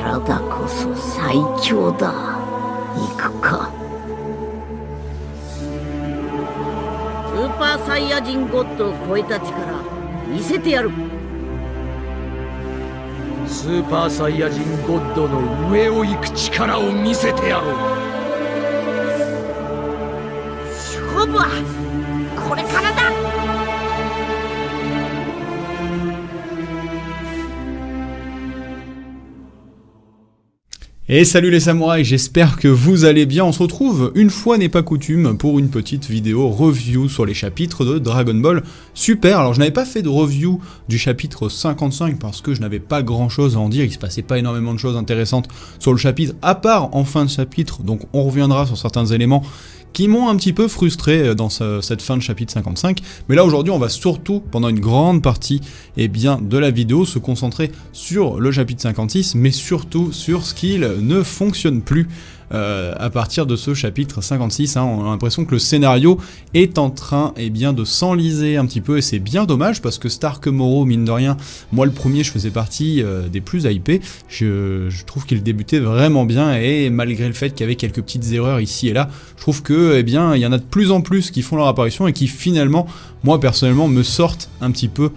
体こそ最強だ。行くか。スーパーサイヤ人ゴッドを超えた力見せてやる。スーパーサイヤ人ゴッドの上を行く力を見せてやろう。勝負はこれからだ。Et salut les samouraïs, j'espère que vous allez bien. On se retrouve, une fois n'est pas coutume, pour une petite vidéo review sur les chapitres de Dragon Ball Super. Alors je n'avais pas fait de review du chapitre 55 parce que je n'avais pas grand chose à en dire, il se passait pas énormément de choses intéressantes sur le chapitre, à part en fin de chapitre, donc on reviendra sur certains éléments qui m'ont un petit peu frustré dans cette fin de chapitre 55, mais là aujourd'hui on va surtout, pendant une grande partie de la vidéo, se concentrer sur le chapitre 56, mais surtout sur ce qu'il ne fonctionne plus à partir de ce chapitre 56, on a l'impression que le scénario est en train de s'enliser un petit peu, et c'est bien dommage parce que Stark Moro, mine de rien, moi le premier je faisais partie des plus hypés, je trouve qu'il débutait vraiment bien, et malgré le fait qu'il y avait quelques petites erreurs ici et là, je trouve que il y en a de plus en plus qui font leur apparition et qui finalement, moi personnellement, me sortent un petit peu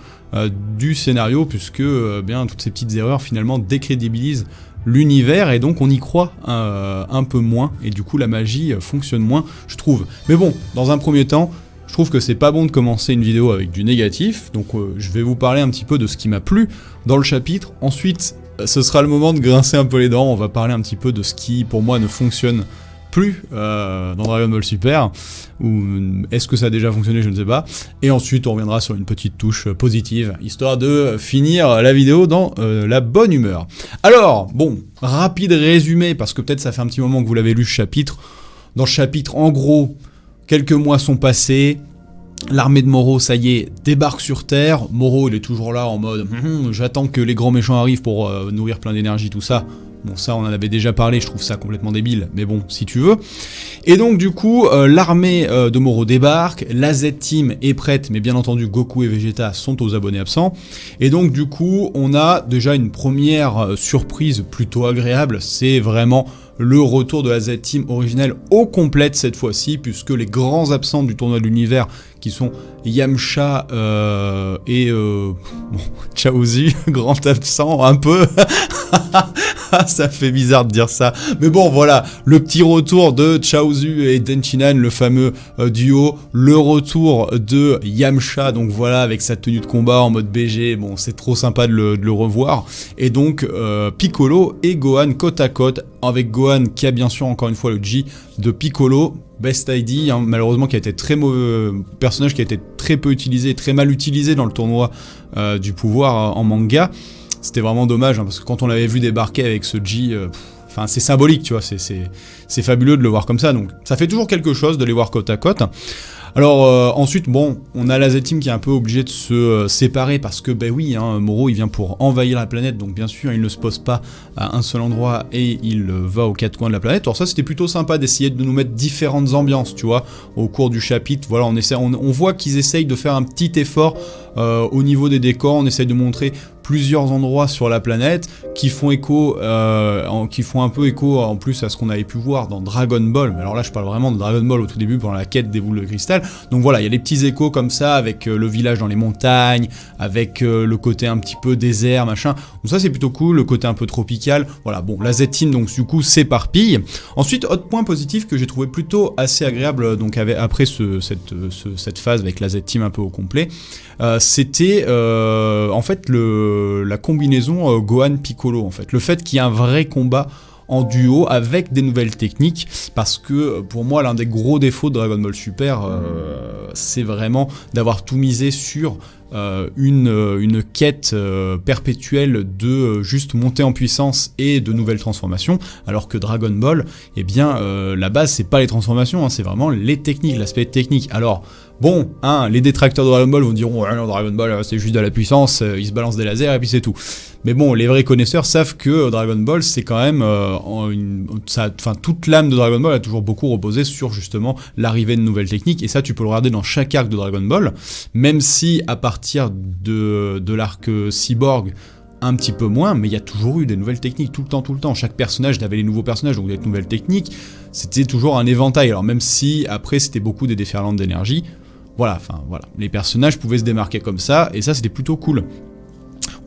du scénario, puisque toutes ces petites erreurs finalement décrédibilisent l'univers, et donc on y croit un peu moins, et du coup la magie fonctionne moins, je trouve. Mais bon, dans un premier temps, je trouve que c'est pas bon de commencer une vidéo avec du négatif, donc je vais vous parler un petit peu de ce qui m'a plu dans le chapitre. Ensuite, ce sera le moment de grincer un peu les dents, on va parler un petit peu de ce qui, pour moi, ne fonctionne plus dans Dragon Ball Super, ou est-ce que ça a déjà fonctionné, je ne sais pas, et ensuite on reviendra sur une petite touche positive, histoire de finir la vidéo dans la bonne humeur. Alors, bon, rapide résumé, parce que peut-être ça fait un petit moment que vous l'avez lu ce chapitre. Dans ce chapitre, en gros, quelques mois sont passés, l'armée de Moro, ça y est, débarque sur Terre. Moro, il est toujours là en mode j'attends que les grands méchants arrivent pour nourrir plein d'énergie, tout ça. Bon, ça on en avait déjà parlé, je trouve ça complètement débile, mais bon, si tu veux. Et donc du coup, l'armée de Moro débarque, la Z-Team est prête, mais bien entendu Goku et Vegeta sont aux abonnés absents. Et donc du coup, on a déjà une première surprise plutôt agréable, c'est vraiment le retour de la Z-Team originelle au complète cette fois-ci, puisque les grands absents du tournoi de l'univers, qui sont Yamcha et Chaozu, grand absent un peu, ça fait bizarre de dire ça, mais bon voilà, le petit retour de Chaozu et Tenchinan, le fameux duo, le retour de Yamcha, donc voilà, avec sa tenue de combat en mode BG, bon c'est trop sympa de le revoir, et donc Piccolo et Gohan côte à côte, avec Gohan qui a bien sûr encore une fois le G de Piccolo, Best ID, malheureusement qui a été très mauvais, personnage qui a été très peu utilisé, très mal utilisé dans le tournoi du pouvoir en manga. C'était vraiment dommage, parce que quand on l'avait vu débarquer avec ce G, c'est symbolique, tu vois, c'est fabuleux de le voir comme ça, donc ça fait toujours quelque chose de les voir côte à côte. Alors ensuite, bon, on a la Z-Team qui est un peu obligée de se séparer parce que, Moro il vient pour envahir la planète, donc bien sûr il ne se pose pas à un seul endroit et il va aux quatre coins de la planète. Alors ça c'était plutôt sympa d'essayer de nous mettre différentes ambiances, tu vois, au cours du chapitre. Voilà, on voit qu'ils essayent de faire un petit effort au niveau des décors, on essaye de montrer plusieurs endroits sur la planète qui font écho, qui font un peu écho en plus à ce qu'on avait pu voir dans Dragon Ball. Mais alors là je parle vraiment de Dragon Ball au tout début pendant la quête des boules de cristal. Donc voilà, il y a des petits échos comme ça avec le village dans les montagnes, avec le côté un petit peu désert, machin. Donc ça c'est plutôt cool, le côté un peu tropical. Voilà, bon, la Z-Team donc du coup s'éparpille. Ensuite, autre point positif que j'ai trouvé plutôt assez agréable, donc après cette phase avec la Z-Team un peu au complet, c'était en fait la combinaison Gohan-Piccolo, en fait. Le fait qu'il y ait un vrai combat en duo avec des nouvelles techniques, parce que pour moi l'un des gros défauts de Dragon Ball Super, c'est vraiment d'avoir tout misé sur une quête perpétuelle de juste monter en puissance et de nouvelles transformations, alors que Dragon Ball, la base c'est pas les transformations, c'est vraiment les techniques, l'aspect technique. Alors bon, les détracteurs de Dragon Ball vont dire non, Dragon Ball c'est juste de la puissance, ils se balancent des lasers et puis c'est tout. Mais bon, les vrais connaisseurs savent que Dragon Ball c'est quand même toute l'âme de Dragon Ball a toujours beaucoup reposé sur justement l'arrivée de nouvelles techniques, et ça tu peux le regarder dans chaque arc de Dragon Ball, même si à partir de l'arc Cyborg, un petit peu moins, mais il y a toujours eu des nouvelles techniques, tout le temps. Chaque personnage avait les nouveaux personnages, donc des nouvelles techniques. C'était toujours un éventail. Alors même si, après, c'était beaucoup des déferlantes d'énergie, voilà. Les personnages pouvaient se démarquer comme ça, et ça, c'était plutôt cool.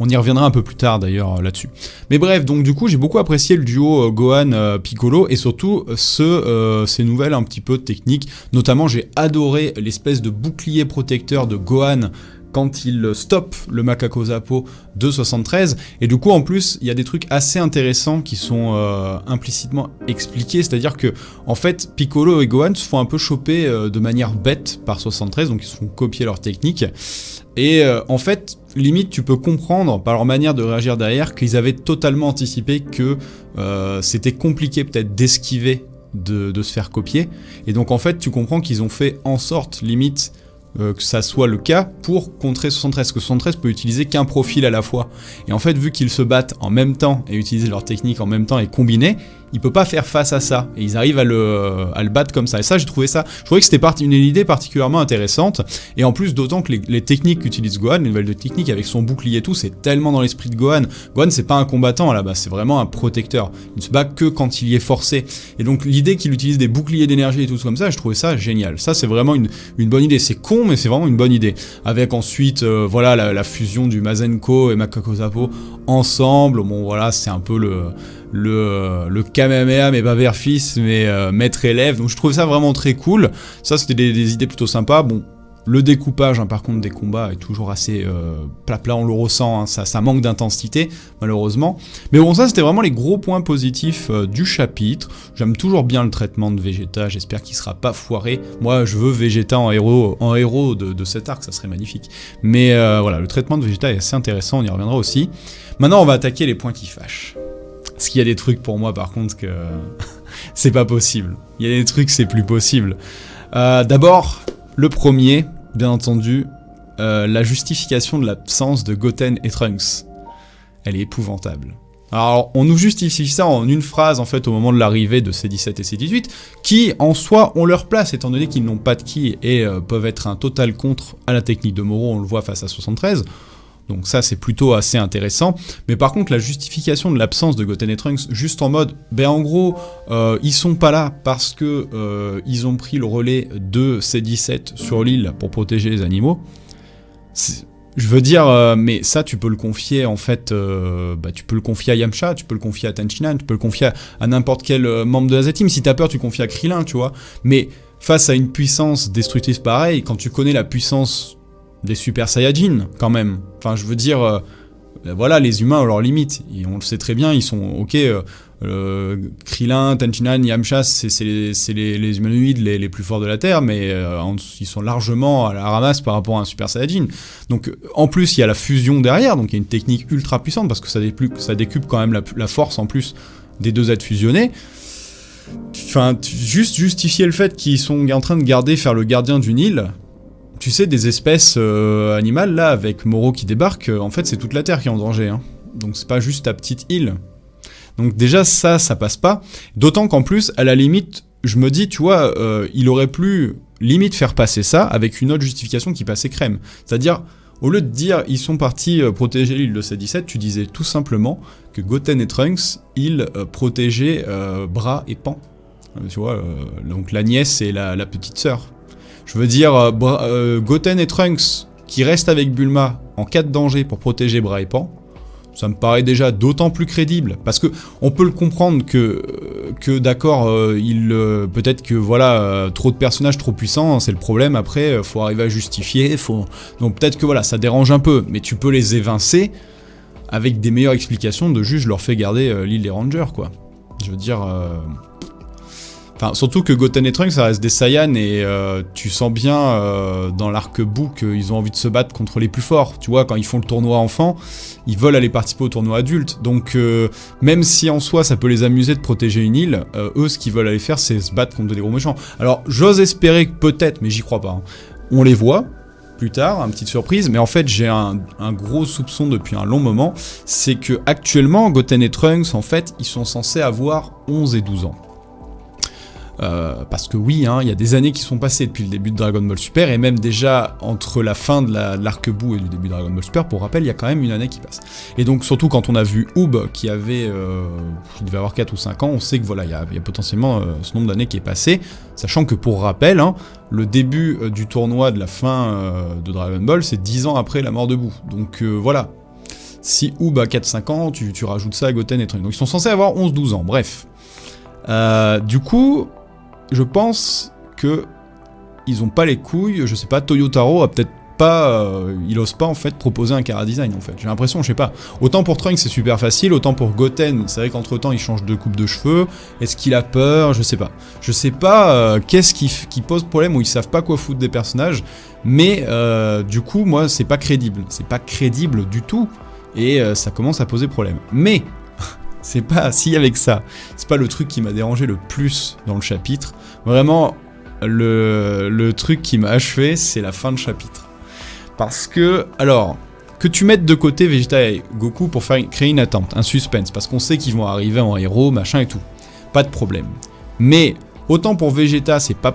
On y reviendra un peu plus tard d'ailleurs là-dessus. Mais bref, donc du coup j'ai beaucoup apprécié le duo Gohan-Piccolo et surtout ces nouvelles un petit peu techniques. Notamment j'ai adoré l'espèce de bouclier protecteur de Gohan quand il stoppe le Macaco Zappo de 73, et du coup en plus il y a des trucs assez intéressants qui sont implicitement expliqués, c'est-à-dire que en fait Piccolo et Gohan se font un peu choper de manière bête par 73, donc ils se font copier leur technique, et en fait limite tu peux comprendre par leur manière de réagir derrière qu'ils avaient totalement anticipé que c'était compliqué peut-être d'esquiver de se faire copier, et donc en fait tu comprends qu'ils ont fait en sorte limite que ça soit le cas pour contrer 73, que 73 peut utiliser qu'un profil à la fois. Et en fait, vu qu'ils se battent en même temps et utilisent leur technique en même temps et combiner, il peut pas faire face à ça. Et ils arrivent à le battre comme ça. Et ça, je trouvais que c'était une idée particulièrement intéressante. Et en plus, d'autant que les techniques qu'utilise Gohan, les nouvelles de techniques avec son bouclier et tout, c'est tellement dans l'esprit de Gohan. Gohan, c'est pas un combattant à la base, c'est vraiment un protecteur. Il ne se bat que quand il y est forcé. Et donc, l'idée qu'il utilise des boucliers d'énergie et tout comme ça, je trouvais ça génial. Ça, c'est vraiment une bonne idée. C'est con, mais c'est vraiment une bonne idée. Avec ensuite, la fusion du Mazenko et Macaco Zappo ensemble. Bon, voilà, c'est un peu le Kamehameha, mais pas père-fils, mais maître-élève. Donc je trouve ça vraiment très cool. Ça, c'était des idées plutôt sympas. Bon, le découpage, par contre, des combats est toujours assez plat, on le ressent, ça manque d'intensité, malheureusement. Mais bon, ça, c'était vraiment les gros points positifs du chapitre. J'aime toujours bien le traitement de Vegeta, j'espère qu'il sera pas foiré. Moi, je veux Vegeta en héros de cet arc, ça serait magnifique. Mais voilà, le traitement de Vegeta est assez intéressant, on y reviendra aussi. Maintenant, on va attaquer les points qui fâchent. Parce qu'il y a des trucs pour moi, par contre, que c'est pas possible. Il y a des trucs, c'est plus possible. D'abord, le premier, bien entendu, la justification de l'absence de Goten et Trunks. Elle est épouvantable. Alors, on nous justifie ça en une phrase, en fait, au moment de l'arrivée de C17 et C18, qui, en soi, ont leur place, étant donné qu'ils n'ont pas de ki et peuvent être un total contre à la technique de Moro, on le voit face à 73. Donc ça, c'est plutôt assez intéressant. Mais par contre, la justification de l'absence de Goten et Trunks, juste en mode, en gros, ils sont pas là parce que ils ont pris le relais de C17 sur l'île pour protéger les animaux. Je veux dire, mais ça, tu peux le confier, en fait, tu peux le confier à Yamcha, tu peux le confier à Tenshinhan, tu peux le confier à n'importe quel membre de la Z-Team. Si t'as peur, tu confies à Krillin, tu vois. Mais face à une puissance destructrice pareille, quand tu connais la puissance des Super Saiyajin, quand même. Enfin, je veux dire, voilà, les humains ont leurs limites. Et on le sait très bien, ils sont ok. Krillin, Tenshinhan, Yamcha, c'est les humanoïdes les plus forts de la Terre, mais ils sont largement à la ramasse par rapport à un Super Saiyajin. Donc, en plus, il y a la fusion derrière, donc il y a une technique ultra puissante, parce que ça décuple quand même la force en plus des deux êtres fusionnés. Enfin, juste justifier le fait qu'ils sont en train de faire le gardien d'une île. Tu sais, des espèces animales, là, avec Moro qui débarque, en fait, c'est toute la Terre qui est en danger. Hein. Donc c'est pas juste ta petite île. Donc déjà, ça passe pas. D'autant qu'en plus, à la limite, je me dis, tu vois, il aurait pu, limite, faire passer ça avec une autre justification qui passait crème. C'est-à-dire, au lieu de dire, ils sont partis protéger l'île de C17, tu disais tout simplement que Goten et Trunks, ils protégeaient Bra et Pan. Tu vois, donc la nièce et la petite sœur. Je veux dire, Goten et Trunks qui restent avec Bulma en cas de danger pour protéger Bra et Pan, ça me paraît déjà d'autant plus crédible. Parce que on peut le comprendre que d'accord, peut-être que voilà, trop de personnages trop puissants, c'est le problème, après, faut arriver à justifier, donc peut-être que voilà, ça dérange un peu, mais tu peux les évincer avec des meilleures explications de juste je leur fais garder l'île des Rangers, quoi. Je veux dire... Enfin, surtout que Goten et Trunks, ça reste des Saiyans et tu sens bien dans l'arc bout qu'ils ont envie de se battre contre les plus forts. Tu vois, quand ils font le tournoi enfant, ils veulent aller participer au tournoi adulte. Donc, même si en soi ça peut les amuser de protéger une île, eux, ce qu'ils veulent aller faire, c'est se battre contre des gros méchants. Alors, j'ose espérer que peut-être, mais j'y crois pas, hein, on les voit plus tard, une petite surprise, mais en fait j'ai un gros soupçon depuis un long moment, c'est que actuellement Goten et Trunks, en fait, ils sont censés avoir 11 et 12 ans. parce que oui, hein, il y a des années qui sont passées depuis le début de Dragon Ball Super, et même déjà entre la fin de l'arc-bout et du début de Dragon Ball Super, pour rappel, il y a quand même une année qui passe. Et donc surtout quand on a vu Oob, qui avait, il devait avoir 4 ou 5 ans, on sait que voilà, il y a potentiellement ce nombre d'années qui est passé, sachant que pour rappel, hein, le début du tournoi de la fin de Dragon Ball, c'est 10 ans après la mort de Boo. Donc voilà, si Oob a 4-5 ans, tu rajoutes ça à Goten et trucs. Donc ils sont censés avoir 11-12 ans, bref. Du coup... Je pense que ils ont pas les couilles, je sais pas, Toyotaro a peut-être pas, il ose pas en fait proposer un Chara Design en fait, j'ai l'impression, je sais pas. Autant pour Trunks c'est super facile, autant pour Goten, c'est vrai qu'entre temps il change de coupe de cheveux, est-ce qu'il a peur, je sais pas. Je sais pas qu'est-ce qui pose problème ou ils savent pas quoi foutre des personnages, mais du coup moi c'est pas crédible du tout, et ça commence à poser problème. Mais... c'est pas si avec ça, c'est pas le truc qui m'a dérangé le plus dans le chapitre. Vraiment, le truc qui m'a achevé, c'est la fin de chapitre. Parce que, alors, que tu mettes de côté Vegeta et Goku pour créer une attente, un suspense, parce qu'on sait qu'ils vont arriver en héros, machin et tout. Pas de problème. Mais, autant pour Vegeta, c'est pas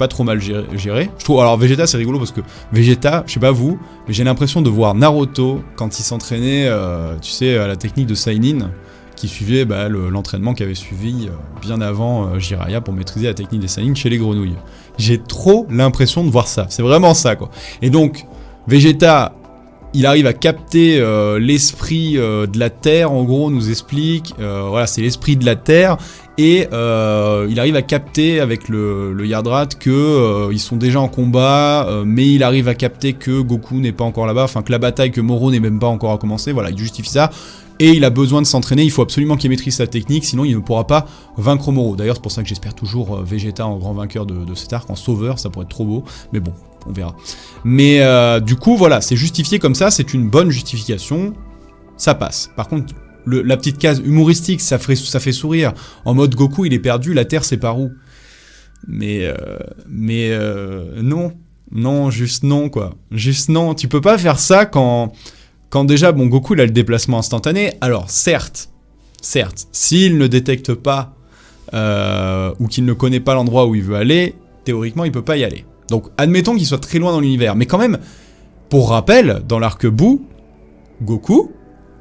trop mal géré. Je trouve, alors Vegeta c'est rigolo parce que Vegeta, je sais pas vous, mais j'ai l'impression de voir Naruto quand il s'entraînait, tu sais, à la technique de Sainin, qui suivait l'entraînement qu'avait suivi bien avant Jiraiya pour maîtriser la technique des Saiyans chez les grenouilles. J'ai trop l'impression de voir ça, c'est vraiment ça quoi. Et donc, Vegeta, il arrive à capter l'esprit de la Terre, en gros on nous explique, voilà c'est l'esprit de la Terre, et il arrive à capter avec le Yardrat que ils sont déjà en combat, mais il arrive à capter que Goku n'est pas encore là-bas, enfin que la bataille, que Moro n'est même pas encore à commencer, voilà il justifie ça. Et il a besoin de s'entraîner, il faut absolument qu'il maîtrise sa technique, sinon il ne pourra pas vaincre Moro. D'ailleurs, c'est pour ça que j'espère toujours Vegeta en grand vainqueur de cet arc, en sauveur, ça pourrait être trop beau, mais bon, on verra. Mais du coup, voilà, c'est justifié comme ça, c'est une bonne justification, ça passe. Par contre, la petite case humoristique, ça fait sourire. En mode Goku, il est perdu, la Terre, c'est par où? Mais non, juste non, quoi. Juste non, tu peux pas faire ça quand déjà, bon, Goku, il a le déplacement instantané, alors certes, s'il ne détecte pas, ou qu'il ne connaît pas l'endroit où il veut aller, théoriquement, il peut pas y aller. Donc, admettons qu'il soit très loin dans l'univers, mais quand même, pour rappel, dans l'arc Boo, Goku,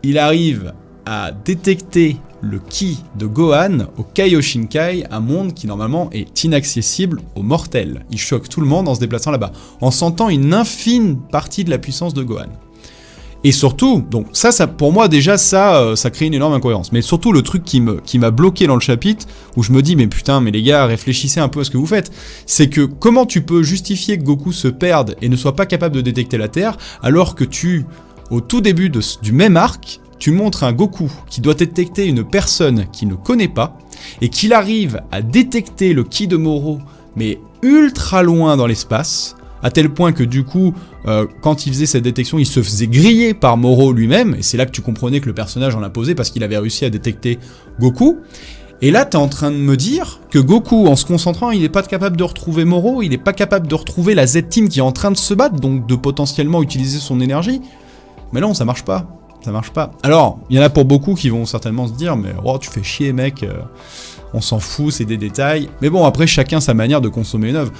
il arrive à détecter le ki de Gohan au Kaioshinkai, un monde qui normalement est inaccessible aux mortels. Il choque tout le monde en se déplaçant là-bas, en sentant une infime partie de la puissance de Gohan. Et surtout, donc ça pour moi déjà ça crée une énorme incohérence. Mais surtout le truc qui m'a bloqué dans le chapitre, où je me dis mais putain mais les gars réfléchissez un peu à ce que vous faites, c'est que comment tu peux justifier que Goku se perde et ne soit pas capable de détecter la Terre, alors que au tout début du même arc, tu montres un Goku qui doit détecter une personne qu'il ne connaît pas, et qu'il arrive à détecter le ki de Moro, mais ultra loin dans l'espace, à tel point que du coup, quand il faisait cette détection, il se faisait griller par Moro lui-même, et c'est là que tu comprenais que le personnage en a posé, parce qu'il avait réussi à détecter Goku. Et là, t'es en train de me dire que Goku, en se concentrant, il n'est pas capable de retrouver Moro, il n'est pas capable de retrouver la Z-Team qui est en train de se battre, donc de potentiellement utiliser son énergie. Mais non, ça marche pas. Ça marche pas. Alors, il y en a pour beaucoup qui vont certainement se dire, mais oh, tu fais chier mec, on s'en fout, c'est des détails. Mais bon, après, chacun sa manière de consommer une œuvre.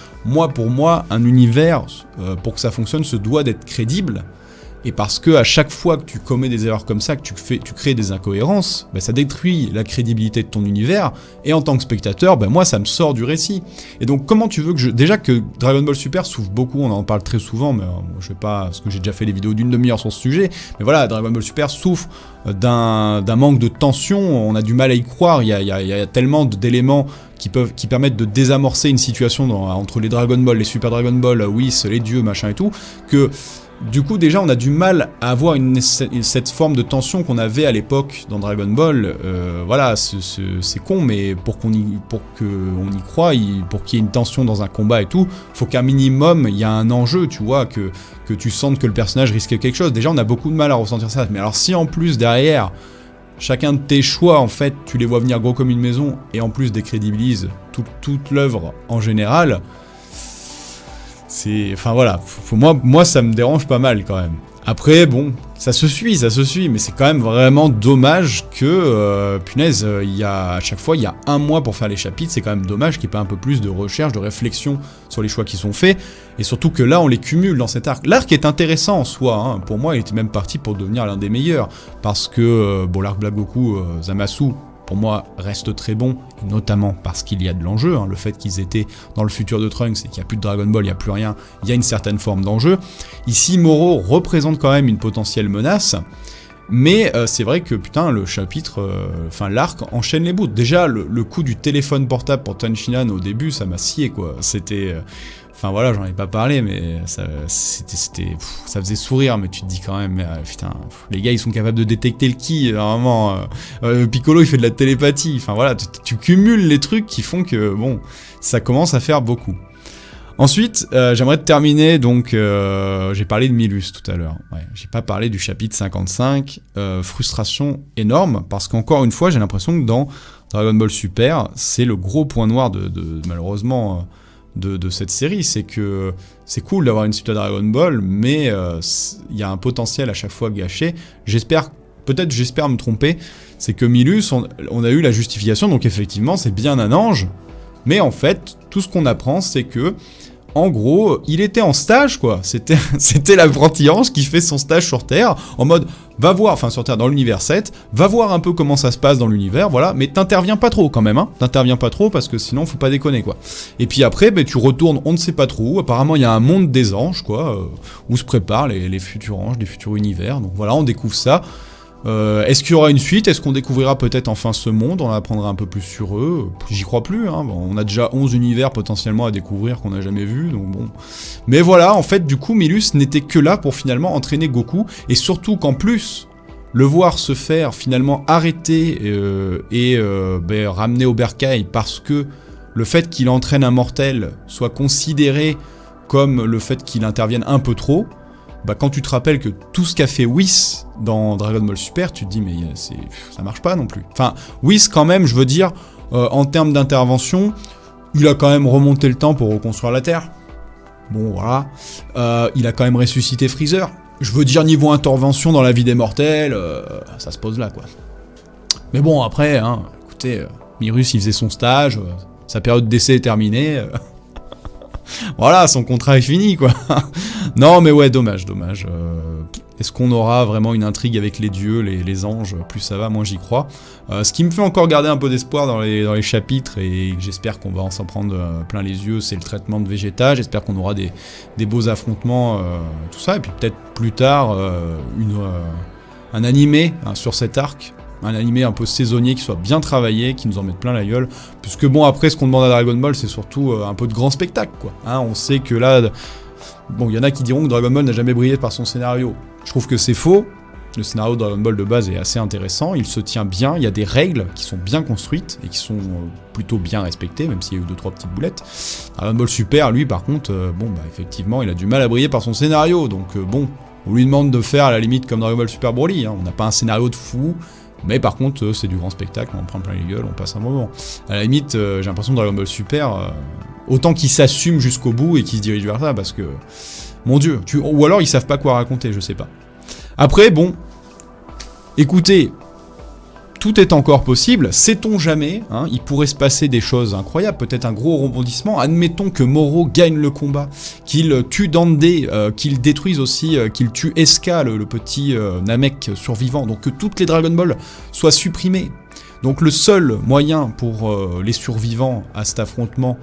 Pour moi, un univers, pour que ça fonctionne, se doit d'être crédible. Et parce que à chaque fois que tu commets des erreurs comme ça, que tu crées des incohérences, bah, ça détruit la crédibilité de ton univers, et en tant que spectateur, bah, moi ça me sort du récit. Et donc comment tu veux que déjà que Dragon Ball Super souffre beaucoup, on en parle très souvent, mais je sais pas, parce que j'ai déjà fait des vidéos d'une demi-heure sur ce sujet, mais voilà, Dragon Ball Super souffre d'un manque de tension, on a du mal à y croire, il y a tellement d'éléments qui permettent de désamorcer une situation entre les Dragon Ball, les Super Dragon Ball, Whis, les dieux, machin et tout, que du coup, déjà, on a du mal à avoir cette forme de tension qu'on avait à l'époque dans Dragon Ball. Voilà, c'est con, mais pour qu'on y croie, pour qu'il y ait une tension dans un combat et tout, faut qu'un minimum, il y a un enjeu, tu vois, que tu sentes que le personnage risque quelque chose. Déjà, on a beaucoup de mal à ressentir ça. Mais alors, si en plus, derrière, chacun de tes choix, en fait, tu les vois venir gros comme une maison, et en plus décrédibilise toute l'œuvre en général... Enfin voilà, moi ça me dérange pas mal quand même. Après bon, Ça se suit, mais c'est quand même vraiment dommage que, punaise, à chaque fois, il y a un mois pour faire les chapitres, c'est quand même dommage qu'il n'y ait pas un peu plus de recherche, de réflexion sur les choix qui sont faits, et surtout que là, on les cumule dans cet arc. L'arc est intéressant en soi, hein. Pour moi, il était même parti pour devenir l'un des meilleurs, parce que, l'arc Black Goku, Zamasu, pour moi, reste très bon, notamment parce qu'il y a de l'enjeu, hein. Le fait qu'ils étaient dans le futur de Trunks et qu'il n'y a plus de Dragon Ball, il n'y a plus rien, il y a une certaine forme d'enjeu. Ici, Moro représente quand même une potentielle menace, mais c'est vrai que, putain, le chapitre, l'arc enchaîne les bouts. Déjà, le coup du téléphone portable pour Tenshinhan au début, ça m'a scié, quoi. C'était... Enfin voilà, j'en ai pas parlé, mais ça faisait sourire, mais tu te dis quand même, putain, les gars ils sont capables de détecter le ki, vraiment, Piccolo il fait de la télépathie, enfin voilà, tu cumules les trucs qui font que, bon, ça commence à faire beaucoup. Ensuite, j'aimerais terminer, donc, j'ai parlé de Milus tout à l'heure, ouais, j'ai pas parlé du chapitre 55, frustration énorme, parce qu'encore une fois, j'ai l'impression que dans Dragon Ball Super, c'est le gros point noir de malheureusement... De cette série, c'est que c'est cool d'avoir une suite à Dragon Ball, mais il y a un potentiel à chaque fois gâché. J'espère me tromper, c'est que Milus, on a eu la justification, donc effectivement c'est bien un ange, mais en fait, tout ce qu'on apprend, c'est que, en gros, il était en stage, quoi. C'était l'apprenti ange qui fait son stage sur Terre, en mode, va voir, enfin sur Terre, dans l'univers 7, va voir un peu comment ça se passe dans l'univers, voilà, mais t'interviens pas trop quand même, hein. T'interviens pas trop, parce que sinon, faut pas déconner, quoi. Et puis après, tu retournes, on ne sait pas trop où, apparemment il y a un monde des anges, quoi, où se préparent les futurs anges, les futurs univers, donc voilà, on découvre ça. Est-ce qu'il y aura une suite? Est-ce qu'on découvrira peut-être enfin ce monde? On apprendra un peu plus sur eux? J'y crois plus, hein. Bon, on a déjà 11 univers potentiellement à découvrir qu'on n'a jamais vu, donc bon. Mais voilà, en fait, du coup, Milus n'était que là pour finalement entraîner Goku, et surtout qu'en plus, le voir se faire finalement arrêter et ramener au bercail parce que le fait qu'il entraîne un mortel soit considéré comme le fait qu'il intervienne un peu trop, quand tu te rappelles que tout ce qu'a fait Whis dans Dragon Ball Super, tu te dis mais ça marche pas non plus. Enfin, Whis quand même, je veux dire, en termes d'intervention, il a quand même remonté le temps pour reconstruire la Terre. Bon voilà, il a quand même ressuscité Freezer. Je veux dire, niveau intervention dans la vie des mortels, ça se pose là, quoi. Mais bon, après, hein, écoutez, Milus il faisait son stage, sa période d'essai est terminée... Voilà, son contrat est fini, quoi. Non, mais ouais, dommage. Est-ce qu'on aura vraiment une intrigue avec les dieux, les anges? Plus ça va, moins j'y crois. Ce qui me fait encore garder un peu d'espoir dans les chapitres, et j'espère qu'on va s'en prendre plein les yeux, c'est le traitement de Vegeta. J'espère qu'on aura des beaux affrontements, tout ça. Et puis peut-être plus tard, un animé sur cet arc. Un animé un peu saisonnier qui soit bien travaillé, qui nous en mette plein la gueule. Puisque bon, après, ce qu'on demande à Dragon Ball, c'est surtout un peu de grand spectacle, quoi. Hein, on sait que là... Bon, il y en a qui diront que Dragon Ball n'a jamais brillé par son scénario. Je trouve que c'est faux. Le scénario de Dragon Ball de base est assez intéressant, il se tient bien, il y a des règles qui sont bien construites et qui sont plutôt bien respectées, même s'il y a eu 2-3 petites boulettes. Dragon Ball Super, lui, par contre, effectivement, il a du mal à briller par son scénario. Donc bon, on lui demande de faire à la limite comme Dragon Ball Super Broly. Hein. On n'a pas un scénario de fou. Mais par contre, c'est du grand spectacle, on prend plein les gueules, on passe un moment. À la limite, j'ai l'impression que Dragon Ball Super, autant qu'il s'assume jusqu'au bout et qu'il se dirige vers ça, parce que, mon dieu, ou alors ils savent pas quoi raconter, je sais pas. Après, bon, écoutez, tout est encore possible, sait-on jamais, hein, il pourrait se passer des choses incroyables, peut-être un gros rebondissement, admettons que Moro gagne le combat, qu'il tue Dende, qu'il détruise aussi, qu'il tue Eska, le petit Namek survivant, donc que toutes les Dragon Ball soient supprimées. Donc le seul moyen pour les survivants à cet affrontement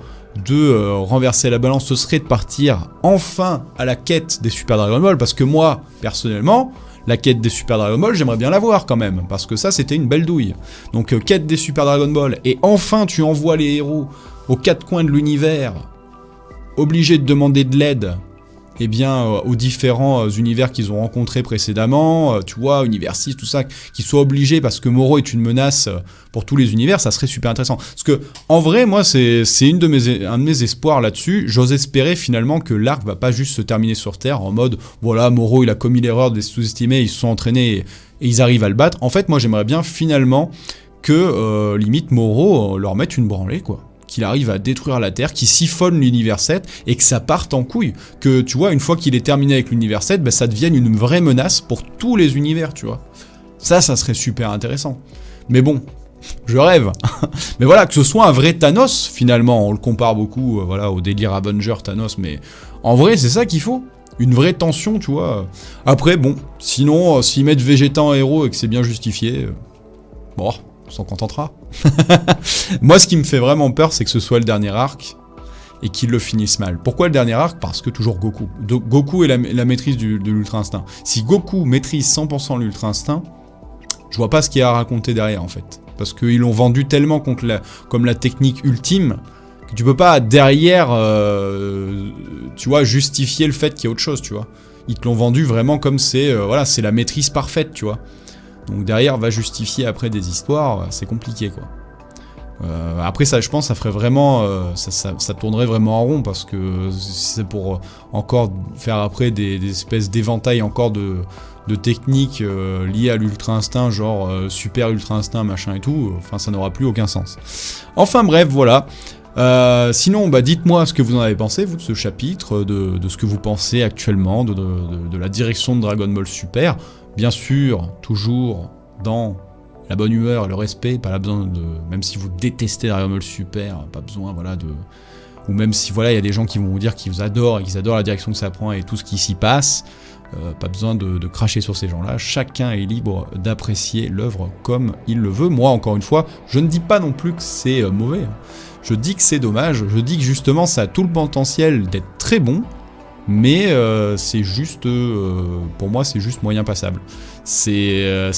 de renverser la balance, ce serait de partir enfin à la quête des Super Dragon Ball, parce que moi, personnellement, la quête des Super Dragon Ball, j'aimerais bien la voir quand même, parce que ça, c'était une belle douille. Donc, quête des Super Dragon Ball, et enfin, tu envoies les héros aux quatre coins de l'univers, obligés de demander de l'aide, eh bien, aux différents univers qu'ils ont rencontrés précédemment, tu vois, univers 6, tout ça, qu'ils soient obligés, parce que Moro est une menace pour tous les univers, ça serait super intéressant. Parce que, en vrai, moi, c'est un de mes espoirs là-dessus. J'ose espérer finalement que l'arc va pas juste se terminer sur Terre en mode, voilà, Moro, il a commis l'erreur de les sous-estimer, ils se sont entraînés et ils arrivent à le battre. En fait, moi, j'aimerais bien finalement que, limite, Moro leur mette une branlée, quoi. qu'il arrive à détruire la Terre, qu'il siphonne l'univers 7 et que ça parte en couille. Que tu vois, une fois qu'il est terminé avec l'univers 7, bah, ça devienne une vraie menace pour tous les univers, tu vois. Ça serait super intéressant. Mais bon, je rêve. Mais voilà, que ce soit un vrai Thanos, finalement. On le compare beaucoup voilà, au délire Avenger Thanos, mais en vrai, c'est ça qu'il faut. Une vraie tension, tu vois. Après, bon, sinon, s'ils mettent Vegeta en héros et que c'est bien justifié, bon, on s'en contentera. Moi, ce qui me fait vraiment peur, c'est que ce soit le dernier arc et qu'ils le finissent mal. Pourquoi le dernier arc ? Parce que toujours Goku. Goku est la maîtrise de l'Ultra Instinct. Si Goku maîtrise 100% l'Ultra Instinct, je vois pas ce qu'il y a à raconter derrière, en fait. Parce qu'ils l'ont vendu tellement comme la technique ultime que tu peux pas derrière, tu vois, justifier le fait qu'il y a autre chose, tu vois. Ils te l'ont vendu vraiment comme c'est la maîtrise parfaite, tu vois. Donc derrière, va justifier après des histoires, c'est compliqué, quoi. Après ça, je pense, ça ferait vraiment, ça tournerait vraiment en rond parce que c'est pour encore faire après des espèces d'éventails encore de techniques liées à l'Ultra Instinct, genre Super Ultra Instinct, machin et tout. Enfin, ça n'aura plus aucun sens. Enfin bref, voilà. Sinon, bah, dites-moi ce que vous en avez pensé, vous, de ce chapitre, de ce que vous pensez actuellement, de la direction de Dragon Ball Super. Bien sûr, toujours dans la bonne humeur et le respect, pas besoin de... Même si vous détestez Dragon Ball Super, pas besoin, voilà, de... Ou même si, voilà, il y a des gens qui vont vous dire qu'ils vous adorent et qu'ils adorent la direction que ça prend et tout ce qui s'y passe, pas besoin de cracher sur ces gens-là. Chacun est libre d'apprécier l'œuvre comme il le veut. Moi, encore une fois, je ne dis pas non plus que c'est mauvais. Je dis que c'est dommage. Je dis que justement, ça a tout le potentiel d'être très bon, mais c'est juste... pour moi, c'est juste moyen passable. C'est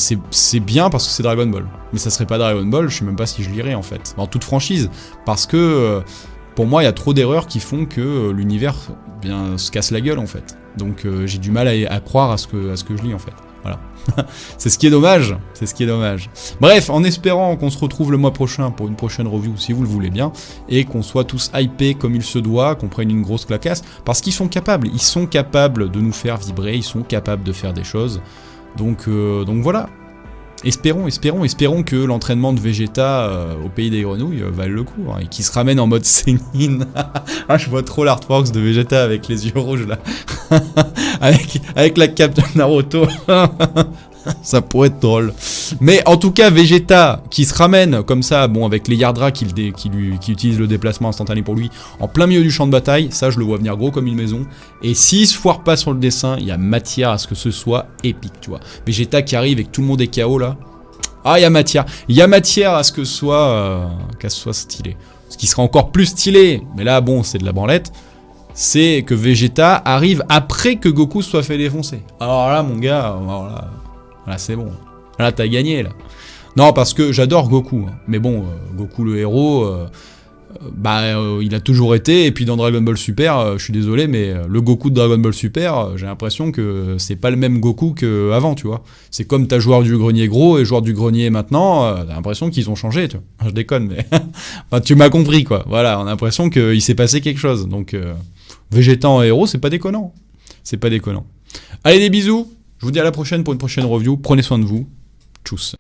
bien parce que c'est Dragon Ball. Mais ça serait pas Dragon Ball, je sais même pas si je lirais, en fait. En toute franchise. Parce que... pour moi, il y a trop d'erreurs qui font que l'univers se casse la gueule, en fait. Donc j'ai du mal à croire à ce que je lis, en fait. Voilà. C'est ce qui est dommage. C'est ce qui est dommage. Bref, en espérant qu'on se retrouve le mois prochain pour une prochaine review, si vous le voulez bien, et qu'on soit tous hypés comme il se doit, qu'on prenne une grosse clacasse, parce qu'ils sont capables. Ils sont capables de nous faire vibrer, ils sont capables de faire des choses. Donc voilà. Espérons que l'entraînement de Vegeta au pays des grenouilles vaille le coup, hein, et qu'il se ramène en mode Sennin. Ah, je vois trop l'Artworks de Vegeta avec les yeux rouges là. avec la cape de Naruto. Ça pourrait être drôle. Mais en tout cas, Vegeta qui se ramène comme ça, bon, avec les Yardra qui utilisent le déplacement instantané pour lui, en plein milieu du champ de bataille, ça je le vois venir gros comme une maison. Et s'il se foire pas sur le dessin, il y a matière à ce que ce soit épique, tu vois. Vegeta qui arrive et que tout le monde est KO là. Ah, il y a matière à ce que ce soit stylé. Ce qui sera encore plus stylé, mais là bon, c'est de la branlette. C'est que Vegeta arrive après que Goku soit fait défoncer. Alors là, mon gars, là c'est bon. Là, t'as gagné, là. Non, parce que j'adore Goku. Hein. Mais bon, Goku le héros, il a toujours été. Et puis dans Dragon Ball Super, je suis désolé, mais le Goku de Dragon Ball Super, j'ai l'impression que c'est pas le même Goku qu'avant, tu vois. C'est comme t'as joueur du grenier gros et joueur du grenier maintenant, t'as l'impression qu'ils ont changé, tu vois. Je déconne, mais... enfin, tu m'as compris, quoi. Voilà, on a l'impression qu'il s'est passé quelque chose. Donc, Vegeta en héros, c'est pas déconnant. C'est pas déconnant. Allez, des bisous. Je vous dis à la prochaine pour une prochaine review. Prenez soin de vous. Tchuss.